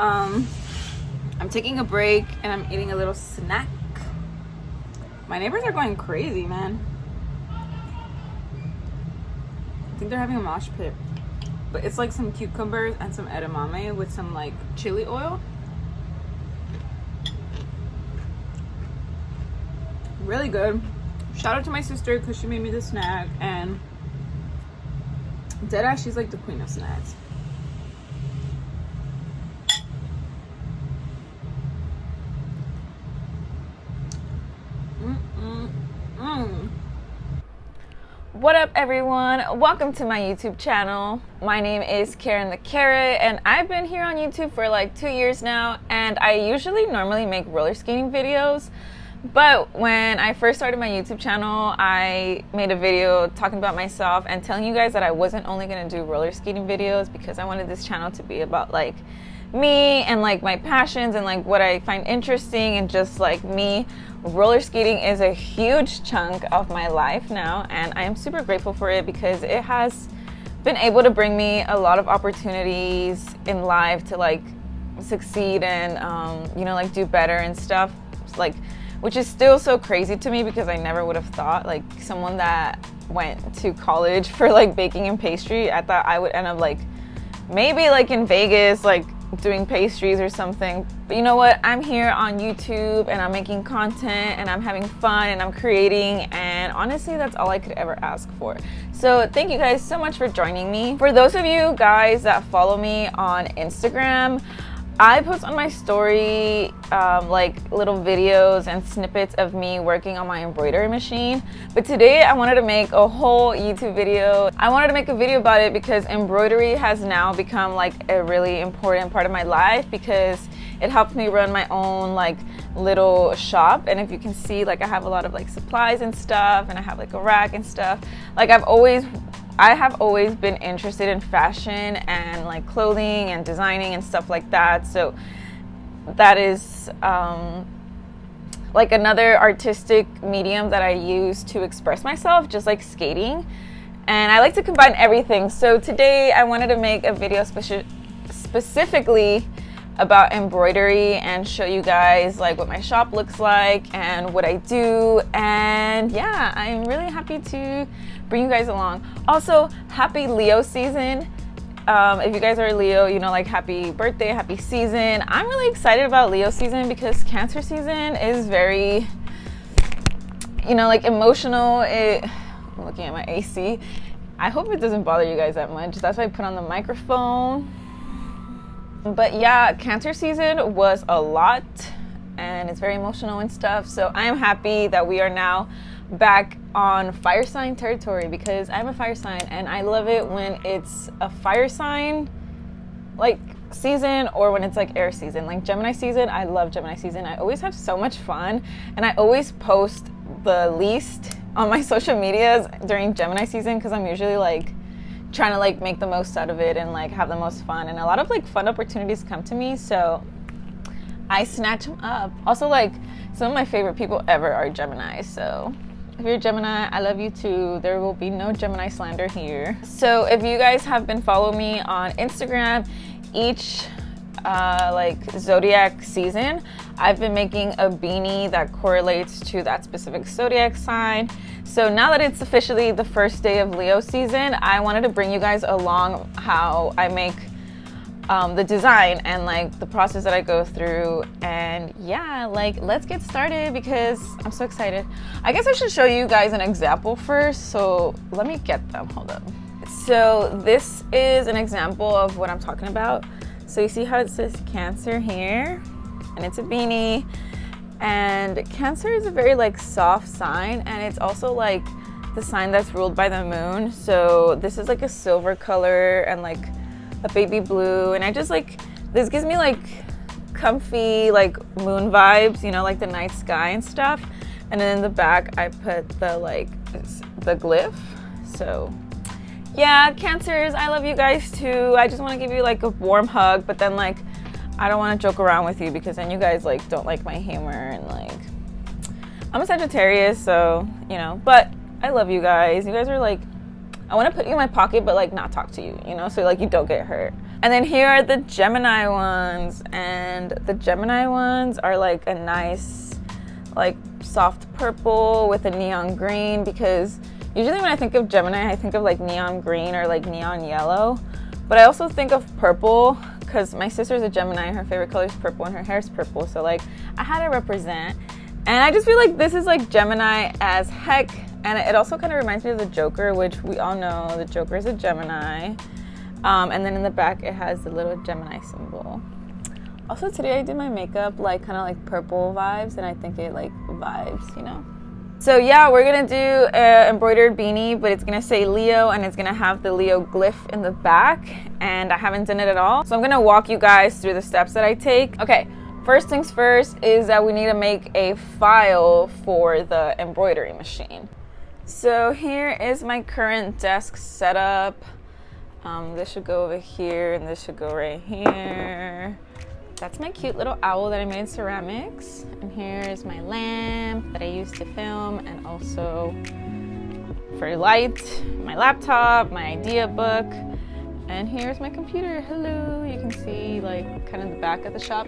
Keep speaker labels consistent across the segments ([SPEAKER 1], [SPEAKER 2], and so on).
[SPEAKER 1] I'm taking a break and I'm eating a little snack. My neighbors are going crazy, man. I think they're having a mosh pit. But it's like some cucumbers and some edamame with some like chili oil. Really good. Shout out to my sister because she made me the snack, and deadass, she's like the queen of snacks. What up, everyone? Welcome to my YouTube channel. My name is Karen the Carrot, and I've been here on YouTube for like 2 years now, and I usually normally make roller skating videos. But when I first started my YouTube channel, I made a video talking about myself and telling you guys that I wasn't only gonna do roller skating videos because I wanted this channel to be about like me and like my passions and like what I find interesting and just like me. Roller skating is a huge chunk of my life now, and I am super grateful for it because it has been able to bring me a lot of opportunities in life to like succeed and you know, like do better and stuff, like, which is still so crazy to me because I never would have thought, like, someone that went to college for like baking and pastry, I thought I would end up like maybe like in Vegas, like doing pastries or something. But you know what? I'm here on YouTube and I'm making content and I'm having fun and I'm creating, and honestly, that's all I could ever ask for. So thank you guys so much for joining me. For those of you guys that follow me on Instagram, I post on my story like little videos and snippets of me working on my embroidery machine. But today I wanted to make a whole YouTube video. I wanted to make a video about it because embroidery has now become like a really important part of my life because it helps me run my own like little shop. And if you can see, like, I have a lot of like supplies and stuff, and I have like a rack and stuff. Like I have always been interested in fashion and like clothing and designing and stuff like that. So that is like another artistic medium that I use to express myself, just like skating. And I like to combine everything. So today I wanted to make a video specifically about embroidery and show you guys like what my shop looks like and what I do. And yeah, I'm really happy to bring you guys along. Also, happy Leo season. If you guys are Leo, you know, like, happy birthday, happy season. I'm really excited about Leo season because Cancer season is very, you know, like emotional. I'm looking at my AC. I hope it doesn't bother you guys that much. That's why I put on the microphone. But yeah, Cancer season was a lot and it's very emotional and stuff. So I am happy that we are now back on fire sign territory because I'm a fire sign and I love it when it's a fire sign like season or when it's like air season. Like Gemini season, I love Gemini season. I always have so much fun and I always post the least on my social medias during Gemini season because I'm usually like trying to like make the most out of it and like have the most fun, and a lot of like fun opportunities come to me, so I snatch them up. Also, like, some of my favorite people ever are Gemini, so if you're Gemini, I love you too. There will be no Gemini slander here. So if you guys have been following me on Instagram, each like Zodiac season, I've been making a beanie that correlates to that specific Zodiac sign. So now that it's officially the first day of Leo season, I wanted to bring you guys along how I make the design and like the process that I go through. And yeah, like, let's get started because I'm so excited. I guess I should show you guys an example first. So let me get them, hold up. So this is an example of what I'm talking about. So you see how it says Cancer here, and it's a beanie. And Cancer is a very like soft sign, and it's also like the sign that's ruled by the moon. So this is like a silver color and like a baby blue, and I just like, this gives me like comfy like moon vibes, you know, like the night sky and stuff. And then in the back I put the like the glyph. So yeah, Cancers, I love you guys too. I just want to give you like a warm hug, but then like I don't want to joke around with you because then you guys like don't like my humor, and like, I'm a Sagittarius, so, you know, but I love you guys. You guys are like, I want to put you in my pocket but like not talk to you, you know, so like you don't get hurt. And then here are the Gemini ones, and the Gemini ones are like a nice like soft purple with a neon green, because usually when I think of Gemini I think of like neon green or like neon yellow, but I also think of purple because my sister's a Gemini, her favorite color is purple and her hair is purple, so like I had to represent. And I just feel like this is like Gemini as heck, and it also kind of reminds me of the Joker, which we all know the Joker is a Gemini. And then in the back it has the little Gemini symbol. Also today I did my makeup like kind of like purple vibes, and I think it like vibes, you know? So yeah, we're gonna do an embroidered beanie, but it's gonna say Leo and it's gonna have the Leo glyph in the back, and I haven't done it at all. So I'm gonna walk you guys through the steps that I take. Okay, first things first is that we need to make a file for the embroidery machine. So here is my current desk setup. This should go over here and this should go right here. That's my cute little owl that I made in ceramics. And here is my lamp that I use to film, and also for light, my laptop, my idea book. And here's my computer. Hello, you can see like kind of the back of the shop.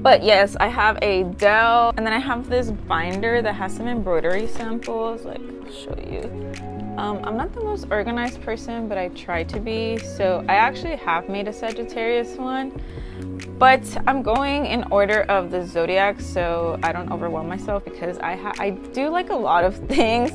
[SPEAKER 1] But yes, I have a Dell, and then I have this binder that has some embroidery samples. Like, I'll show you. I'm not the most organized person, but I try to be. So I actually have made a Sagittarius one, but I'm going in order of the Zodiac so I don't overwhelm myself, because I do like a lot of things,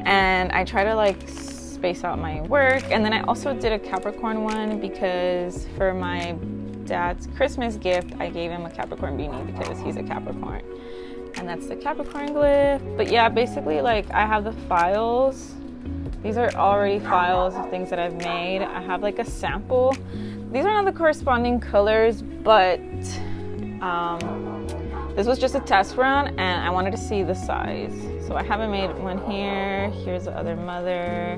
[SPEAKER 1] and I try to like space out my work. And then I also did a Capricorn one because for my dad's Christmas gift, I gave him a Capricorn beanie because he's a Capricorn. And that's the Capricorn glyph. But yeah, basically like I have the files. These are already files of things that I've made. I have like a sample. These are not the corresponding colors, but this was just a test run and I wanted to see the size. So I haven't made one here. Here's the other mother,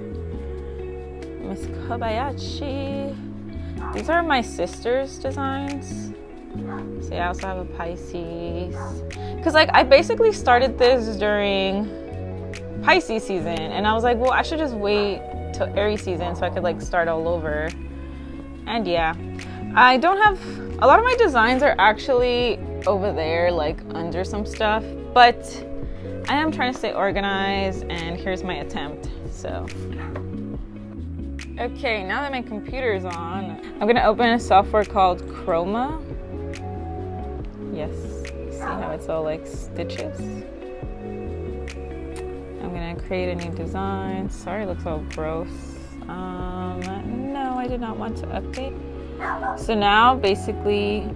[SPEAKER 1] Miss Kobayashi. These are my sister's designs. So yeah, I also have a Pisces. Cause like I basically started this during Pisces season, and I was like, well, I should just wait till Aries season so I could like start all over. And yeah, I don't have, a lot of my designs are actually over there, like under some stuff, but I am trying to stay organized, and here's my attempt, so. Okay, now that my computer is on, I'm gonna open a software called Chroma. Yes, see how it's all like stitches? I'm gonna create a new design. Sorry, it looks all gross. No, I did not want to update. So now basically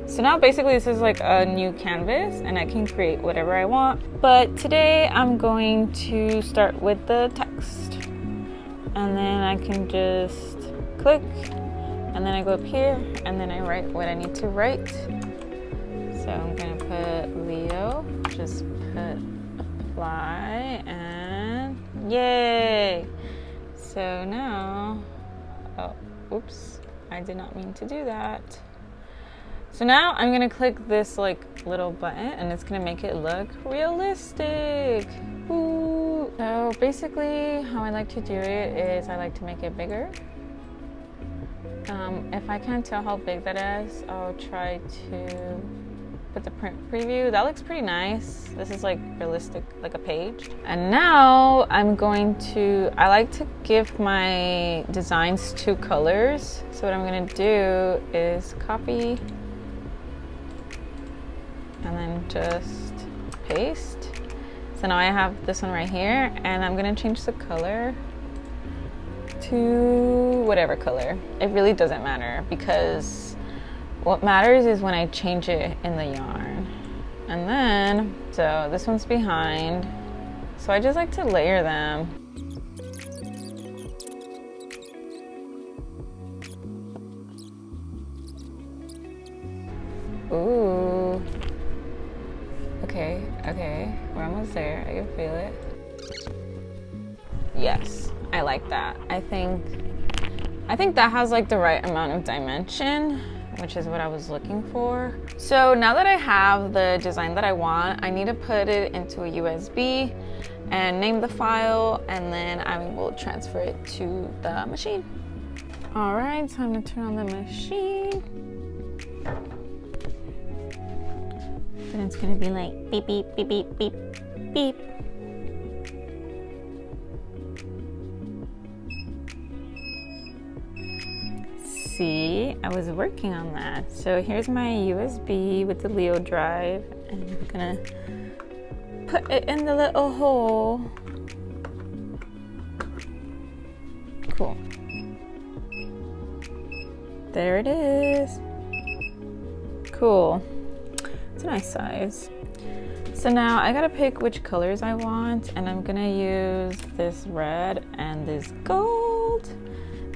[SPEAKER 1] this is like a new canvas, and I can create whatever I want. But today I'm going to start with the text. And then I can just click, and then I go up here, and then I write what I need to write. So I'm gonna put Leo, just put apply, and yay! So now, oh, oops, I did not mean to do that. So now I'm gonna click this like little button, and it's gonna make it look realistic. Ooh. So basically how I like to do it is I like to make it bigger. If I can't tell how big that is, I'll try to put the print preview. That looks pretty nice. This is like realistic, like a page. And now I'm going to, I like to give my designs 2 colors. So what I'm gonna do is copy and then just paste. So now I have this one right here, and I'm gonna change the color to whatever color. It really doesn't matter, because what matters is when I change it in the yarn. And then, so this one's behind. So I just like to layer them. Ooh. Okay, we're almost there. I can feel it. Yes, I like that. I think that has like the right amount of dimension, which is what I was looking for. So now that I have the design that I want, I need to put it into a USB and name the file, and then I will transfer it to the machine. All right, time to turn on the machine. Then it's gonna be like beep, beep, beep, beep, beep, beep. See, I was working on that. So here's my USB with the Leo drive, and I'm gonna put it in the little hole. Cool. There it is. Cool. It's a nice size. So now I gotta pick which colors I want, and I'm gonna use this red and this gold.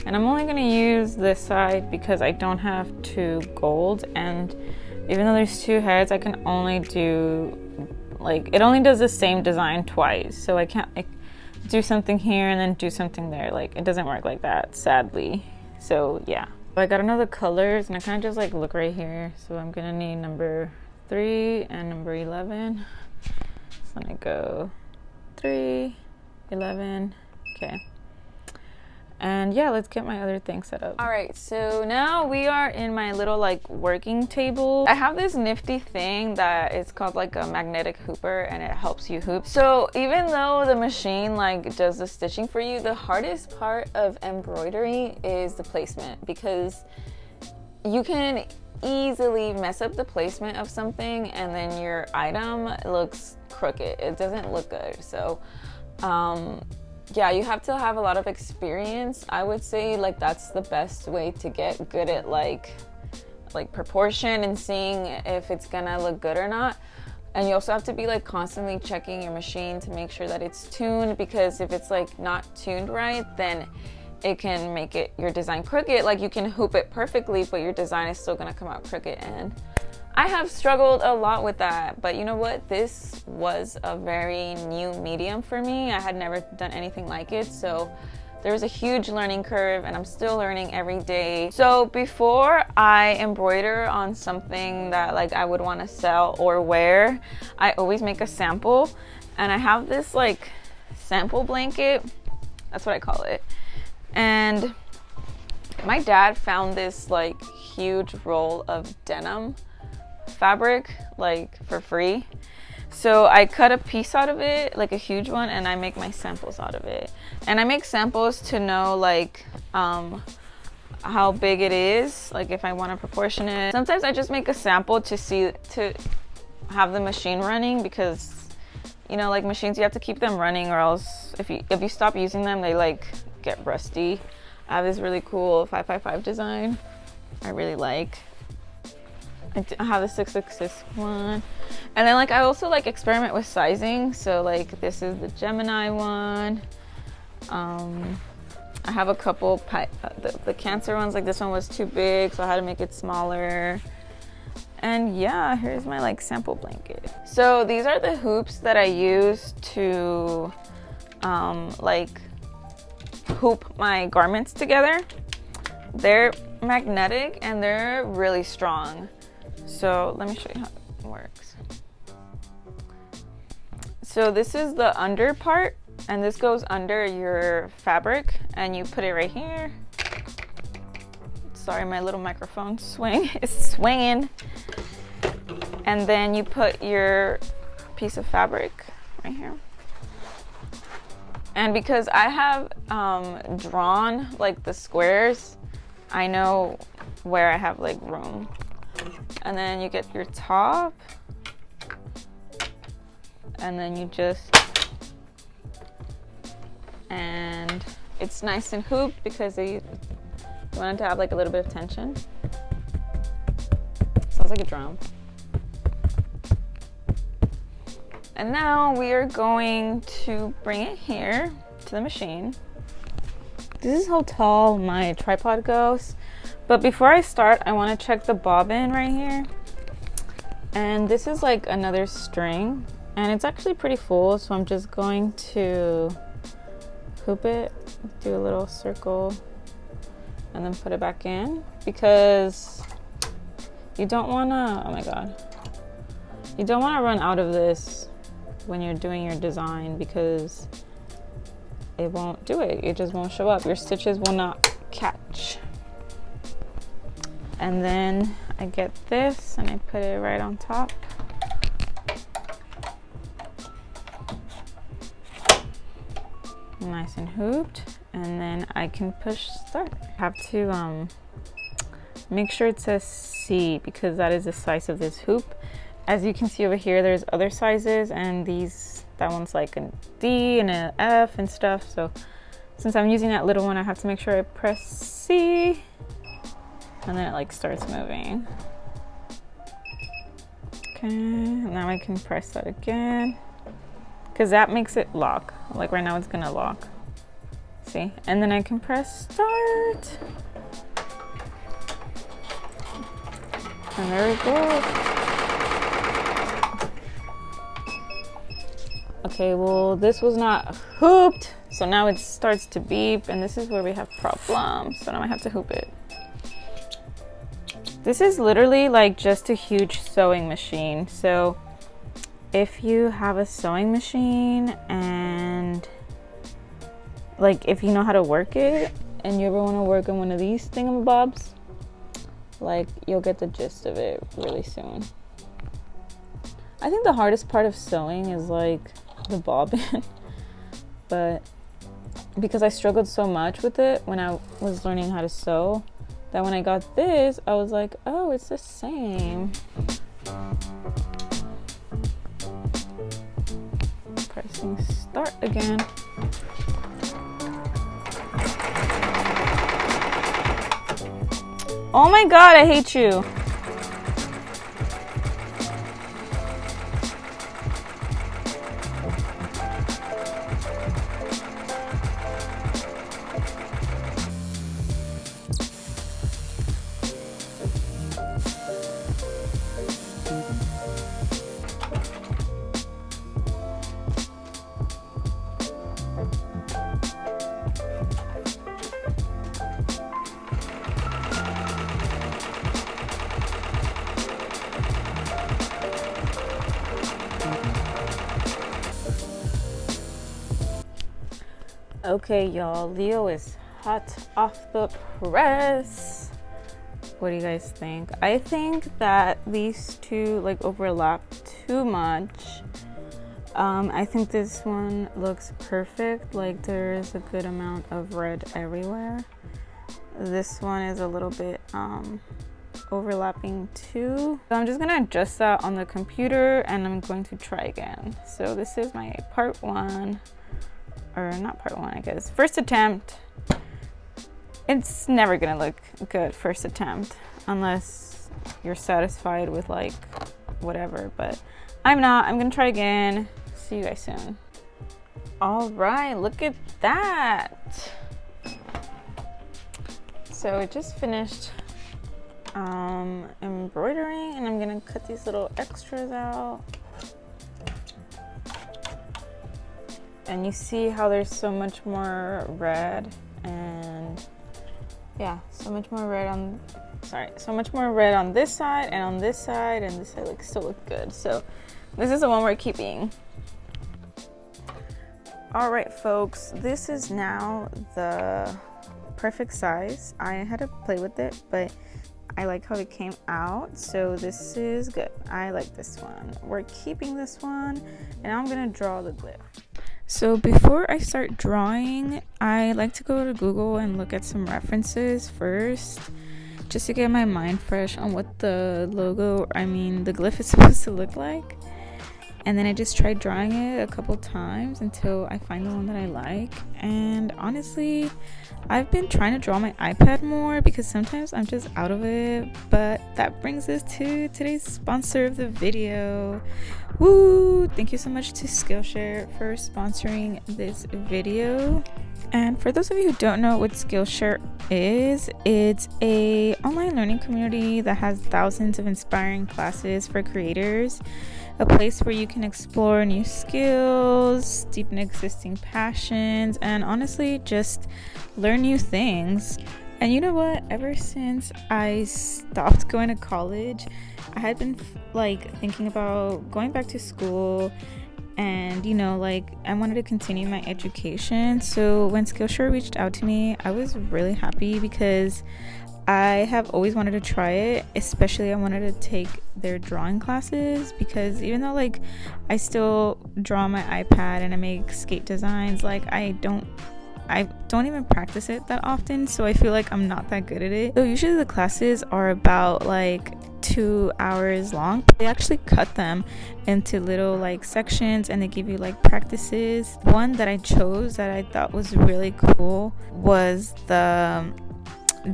[SPEAKER 1] And I'm only gonna use this side because I don't have two gold, and even though there's two heads, I can only do, like, it only does the same design twice. So I can't like do something here and then do something there. Like, it doesn't work like that, sadly. So yeah. I gotta know the colors, and I kind of just like look right here. So I'm gonna need number 3 and number 11. So I'm gonna go 3, 11, okay. And yeah, let's get my other thing set up. All right, so now we are in my little like working table. I have this nifty thing that is called like a magnetic hooper, and it helps you hoop. So even though the machine like does the stitching for you, the hardest part of embroidery is the placement, because you can easily mess up the placement of something and then your item looks crooked. It doesn't look good. So yeah, you have to have a lot of experience. I would say like that's the best way to get good at like proportion and seeing if it's gonna look good or not. And you also have to be like constantly checking your machine to make sure that it's tuned, because if it's like not tuned right, then it can make it your design crooked. Like you can hoop it perfectly, but your design is still gonna come out crooked. And I have struggled a lot with that, but you know what? This was a very new medium for me. I had never done anything like it, so there was a huge learning curve, and I'm still learning every day. So before I embroider on something that like I would want to sell or wear, I always make a sample, and I have this like sample blanket. That's what I call it. And my dad found this like huge roll of denim fabric like for free, so I cut a piece out of it, like a huge one, and I make my samples out of it. And I make samples to know like how big it is, like if I want to proportion it. Sometimes I just make a sample to have the machine running, because you know, like machines, you have to keep them running, or else if you stop using them, they like get rusty. I have this really cool 555 design I really like. I have the 666 one, and then like I also like experiment with sizing. So like this is the Gemini one. I have a couple the Cancer ones. Like this one was too big, so I had to make it smaller. And yeah, here's my like sample blanket. So these are the hoops that I use to like hoop my garments together. They're magnetic and they're really strong. So let me show you how it works. So this is the under part, and this goes under your fabric, and you put it right here. Sorry, my little microphone swing is swinging. And then you put your piece of fabric right here. And because I have drawn like the squares, I know where I have like room. And then you get your top, and then you just, and it's nice and hooped because you want it to have like a little bit of tension. Sounds like a drum. And now we are going to bring it here to the machine. This is how tall my tripod goes. But before I start, I want to check the bobbin right here. And this is like another string, and it's actually pretty full, so I'm just going to hoop it, do a little circle, and then put it back in, because you don't want to, oh my god, you don't want to run out of this when you're doing your design, because it won't do it. It just won't show up. Your stitches will not catch. And then I get this and I put it right on top. Nice and hooped, and then I can push start. I have to make sure it says C because that is the size of this hoop. As you can see over here, there's other sizes, and that one's like a D and an F and stuff. So since I'm using that little one, I have to make sure I press C, and then it like starts moving. Okay, now I can press that again, because that makes it lock. Like right now it's gonna lock. See? And then I can press start. And there we go. Okay, well this was not hooped, so now it starts to beep, and this is where we have problems. So now I have to hoop it. This is literally like just a huge sewing machine. So if you have a sewing machine and like if you know how to work it and you ever want to work on one of these thingamabobs, like you'll get the gist of it really soon. I think the hardest part of sewing is like the bobbin, but because I struggled so much with it when I was learning how to sew, that when I got this, I was like, oh, it's the same. Pressing start again. Oh my god, I hate you. Okay, y'all, Leo is hot off the press. What do you guys think? I think that these two like overlap too much. I think this one looks perfect. Like there is a good amount of red everywhere. This one is a little bit overlapping too. So I'm just gonna adjust that on the computer and I'm going to try again. So this is my part one. Or not part one, I guess. First attempt. It's never gonna look good first attempt unless you're satisfied with like whatever, but I'm not. I'm gonna try again. See you guys soon. All right, look at that. So it just finished embroidering, and I'm gonna cut these little extras out. And you see how there's so much more red, and yeah, so much more red on, so much more red on this side and on this side, and this side like still look good. So this is the one we're keeping. All right, folks, this is now the perfect size. I had to play with it, but I like how it came out, so this is good. I like this one. We're keeping this one, and I'm gonna draw the glyph. So before I start drawing, I like to go to Google and look at some references first, just to get my mind fresh on what the the glyph is supposed to look like. And then I just tried drawing it a couple times until I find the one that I like. And honestly, I've been trying to draw my iPad more because sometimes I'm just out of it. But that brings us to today's sponsor of the video. Woo! Thank you so much to Skillshare for sponsoring this video. And for those of you who don't know what Skillshare is, it's a online learning community that has thousands of inspiring classes for creators, a place where you can explore new skills, deepen existing passions, and honestly just learn new things. And you know what? Ever since I stopped going to college, I had been like thinking about going back to school, and I wanted to continue my education. So when Skillshare reached out to me, I was really happy because I have always wanted to try it, especially I wanted to take their drawing classes, because even though like I still draw on my iPad and I make skate designs, like I don't even practice it that often, so I feel like I'm not that good at it. So usually the classes are about like 2 hours long. They actually cut them into little like sections and they give you like practices. One that I chose that I thought was really cool was the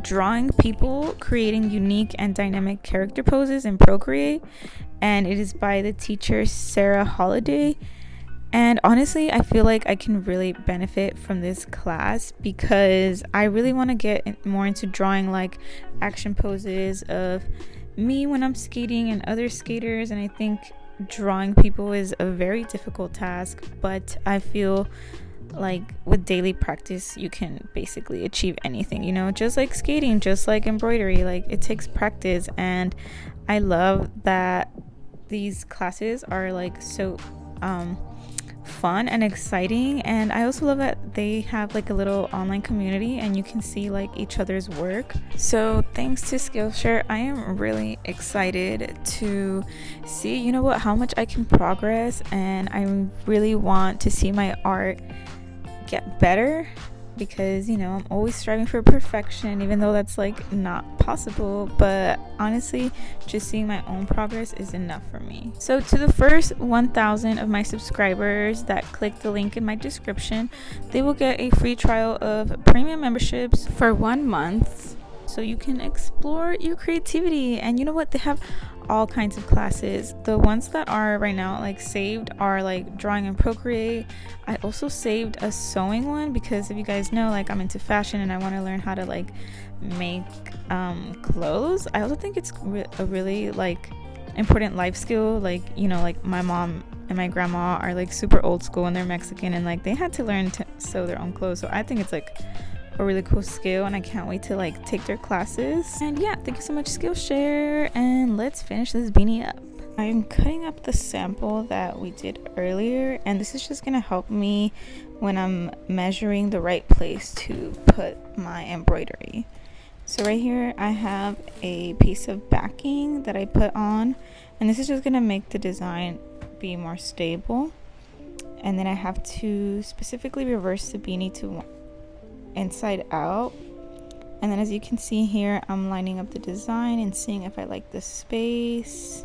[SPEAKER 1] drawing people creating unique and dynamic character poses in Procreate, and it is by the teacher Sarah Holiday. And honestly, I feel like I can really benefit from this class because I really want to get more into drawing like action poses of me when I'm skating and other skaters. And I think drawing people is a very difficult task, but I feel like with daily practice you can basically achieve anything, you know, just like skating, just like embroidery, like it takes practice. And I love that these classes are like so fun and exciting, and I also love that they have like a little online community and you can see like each other's work. So thanks to Skillshare, I am really excited to see, you know what, how much I can progress, and I really want to see my art get better, because you know I'm always striving for perfection, even though that's like not possible. But honestly, just seeing my own progress is enough for me. So to the first 1,000 of my subscribers that click the link in my description, they will get a free trial of premium memberships for 1 month, so you can explore your creativity. And you know what, they have all kinds of classes. The ones that are right now like saved are like drawing in Procreate. I also saved a sewing one because if you guys know, like I'm into fashion and I want to learn how to like make clothes. I also think it's a really like important life skill. Like, you know, like my mom and my grandma are like super old school and they're Mexican, and like they had to learn to sew their own clothes. So I think it's like a really cool skill, and I can't wait to like take their classes. And yeah, thank you so much, Skillshare, and let's finish this beanie up. I'm cutting up the sample that we did earlier, and this is just gonna help me when I'm measuring the right place to put my embroidery. So right here I have a piece of backing that I put on, and this is just gonna make the design be more stable. And then I have to specifically reverse the beanie to inside out, and then as you can see here, I'm lining up the design and seeing if I like the space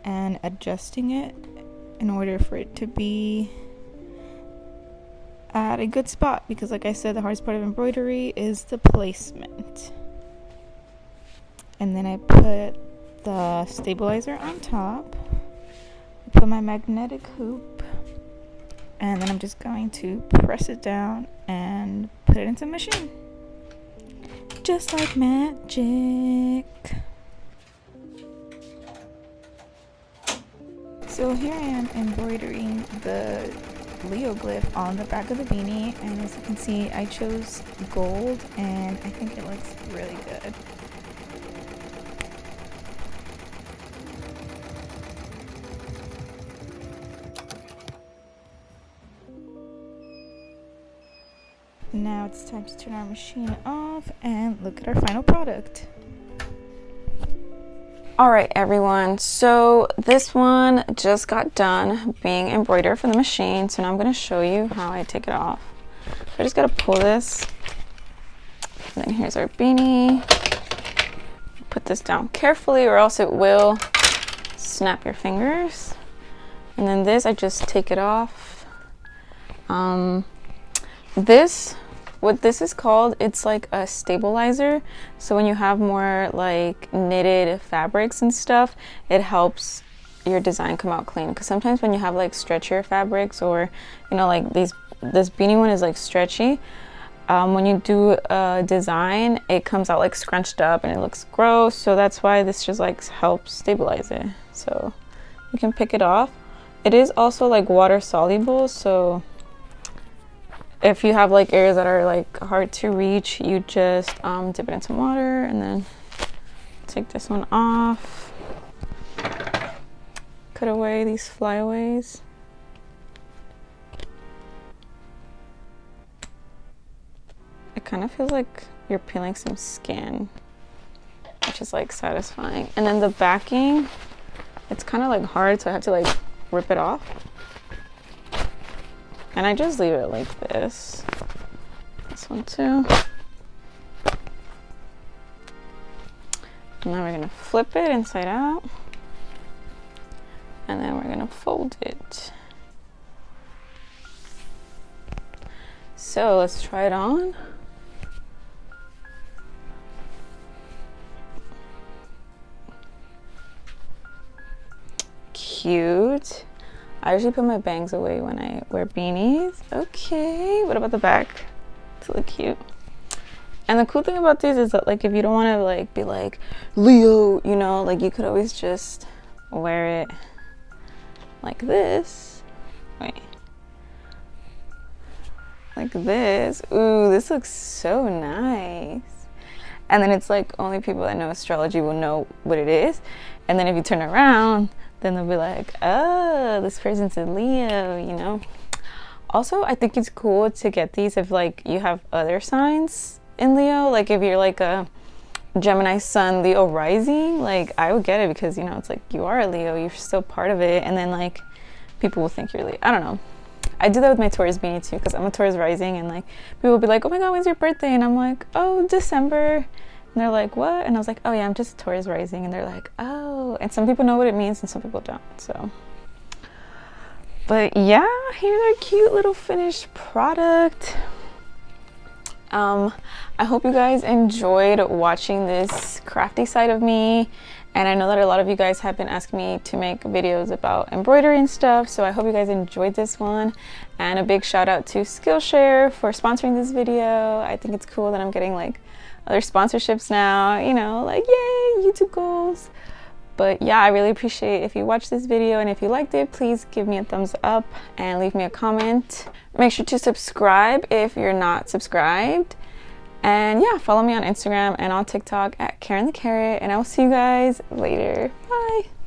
[SPEAKER 1] and adjusting it in order for it to be at a good spot, because like I said, the hardest part of embroidery is the placement. And then I put the stabilizer on top, I put my magnetic hoop, and then I'm just going to press it down and put it into the machine. Just like magic. So here I am embroidering the Leo glyph on the back of the beanie, and as you can see, I chose gold and I think it looks really good. Now it's time to turn our machine off and look at our final product. All right, everyone, so this one just got done being embroidered for the machine, so now I'm going to show you how I take it off. I just got to pull this, and then here's our beanie. Put this down carefully or else it will snap your fingers. And then this, I just take it off. What this is called, it's like a stabilizer. So when you have more like knitted fabrics and stuff, it helps your design come out clean. Because sometimes when you have like stretchier fabrics, or you know, like this beanie one is like stretchy, when you do a design, it comes out like scrunched up and it looks gross. So that's why this just like helps stabilize it. So you can pick it off. It is also like water soluble, so if you have like areas that are like hard to reach, you just dip it in some water and then take this one off. Cut away these flyaways. kind of feels like you're peeling some skin, which is like satisfying. And then the backing, it's kind of like hard, so I have to like rip it off. And I just leave it like this. This one too. And then we're gonna flip it inside out. And then we're gonna fold it. So let's try it on. Cute. I usually put my bangs away when I wear beanies. Okay, what about the back? It's really cute. And the cool thing about these is that like if you don't want to like be like Leo, you know, like you could always just wear it like this. Wait. Like this. Ooh, this looks so nice. And then it's like only people that know astrology will know what it is. And then if you turn around, then they'll be like, oh, this person's a Leo, you know. Also, I think it's cool to get these if like you have other signs in Leo. Like if you're like a Gemini sun, Leo rising, like I would get it because, you know, it's like you are a Leo, you're still part of it. And then like people will think you're Leo. I don't know. I do that with my Taurus beanie too because I'm a Taurus rising, and like people will be like, oh my god, when's your birthday? And I'm like, oh, December. And they're like, what? And I was like, oh yeah, I'm just Taurus rising. And they're like, oh. And some people know what it means and some people don't. So, but yeah, here's our cute little finished product. I hope you guys enjoyed watching this crafty side of me. And I know that a lot of you guys have been asking me to make videos about embroidery and stuff. So I hope you guys enjoyed this one. And a big shout out to Skillshare for sponsoring this video. I think it's cool that I'm getting like other sponsorships now, you know, like yay, YouTube goals. But yeah, I really appreciate if you watched this video, and if you liked it, please give me a thumbs up and leave me a comment. Make sure to subscribe if you're not subscribed. And yeah, follow me on Instagram and on TikTok at Karen the Carrot, and I will see you guys later. Bye.